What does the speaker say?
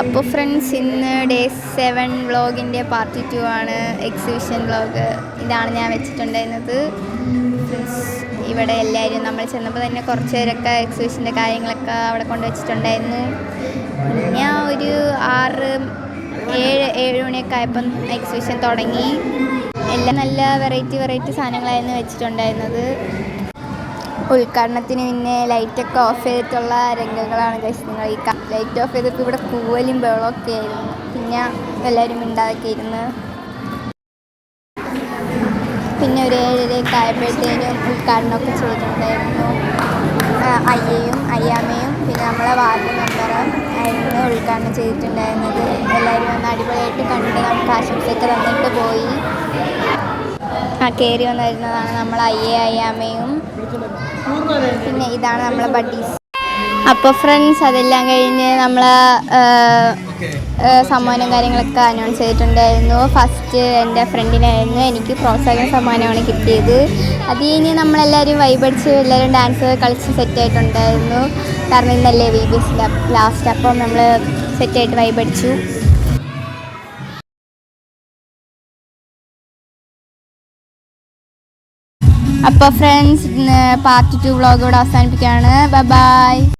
അപ്പോൾ ഫ്രണ്ട്സ്, ഇന്ന് day 7 വ്ളോഗിൻ്റെ part 2 ആണ്. എക്സിബിഷൻ വ്ളോഗ് ഇതാണ് ഞാൻ വെച്ചിട്ടുണ്ടായിരുന്നത്. ഫ്രണ്ട്സ്, ഇവിടെ എല്ലാവരും നമ്മൾ ചെന്നപ്പോൾ തന്നെ കുറച്ച് പേരൊക്കെ എക്സിബിഷൻ്റെ കാര്യങ്ങളൊക്കെ അവിടെ കൊണ്ട് വെച്ചിട്ടുണ്ടായിരുന്നു. പിന്നെ ഒരു 6-7 മണിയൊക്കെ ആയപ്പം എക്സിബിഷൻ തുടങ്ങി. എല്ലാം നല്ല വെറൈറ്റി സാധനങ്ങളായിരുന്നു വെച്ചിട്ടുണ്ടായിരുന്നത്. ഉദ്ഘാടനത്തിന് പിന്നെ ലൈറ്റൊക്കെ ഓഫ് ചെയ്തിട്ടുള്ള രംഗങ്ങളാണ് ഗൈസ് നിങ്ങൾ ഈ ലൈറ്റ് ഓഫ് ചെയ്തപ്പോൾ ഇവിടെ കൂവലും ബഹളമൊക്കെ ആയിരുന്നു. പിന്നെ എല്ലാവരും മിണ്ടാതൊക്കെ ഇരുന്ന് പിന്നെ ഒരു 7:30 ആയപ്പോഴത്തേനും ഉദ്ഘാടനമൊക്കെ ചെയ്തിട്ടുണ്ടായിരുന്നു. അയ്യാമ്മയും പിന്നെ നമ്മളെ വാർഡ് മെമ്പറും ആയിരുന്നു ഉദ്ഘാടനം ചെയ്തിട്ടുണ്ടായിരുന്നത്. എല്ലാവരും ഒന്ന് അടിപൊളിയായിട്ട് കണ്ട് നമുക്ക് ആശംസയൊക്കെ തന്നിട്ട് പോയി. കയറി വന്നിരുന്നതാണ് നമ്മൾ അയ്യാമ്മയും. പിന്നെ ഇതാണ് നമ്മളെ ബഡീസ്. അപ്പോൾ ഫ്രണ്ട്സ്, അതെല്ലാം കഴിഞ്ഞ് നമ്മൾ സമ്മാനം കാര്യങ്ങളൊക്കെ അനൗൺസ് ചെയ്തിട്ടുണ്ടായിരുന്നു. ഫസ്റ്റ് എൻ്റെ ഫ്രണ്ടിനായിരുന്നു. എനിക്ക് പ്രോത്സാഹന സമ്മാനമാണ് കിട്ടിയത്. അത് കഴിഞ്ഞ് നമ്മളെല്ലാവരും വൈബടിച്ച് എല്ലാവരും ഡാൻസ് കളിച്ച് സെറ്റായിട്ടുണ്ടായിരുന്നു. കാരണം ഇന്നല്ലേ VBSൻ്റെ ലാസ്റ്റ്. അപ്പം നമ്മൾ സെറ്റായിട്ട് വൈബടിച്ചു. അപ്പോൾ ഫ്രണ്ട്സ്, പാർട്ട് 2 വ്ളോഗ് ഇവിടെ അവസാനിപ്പിക്കുകയാണ്. ബൈ.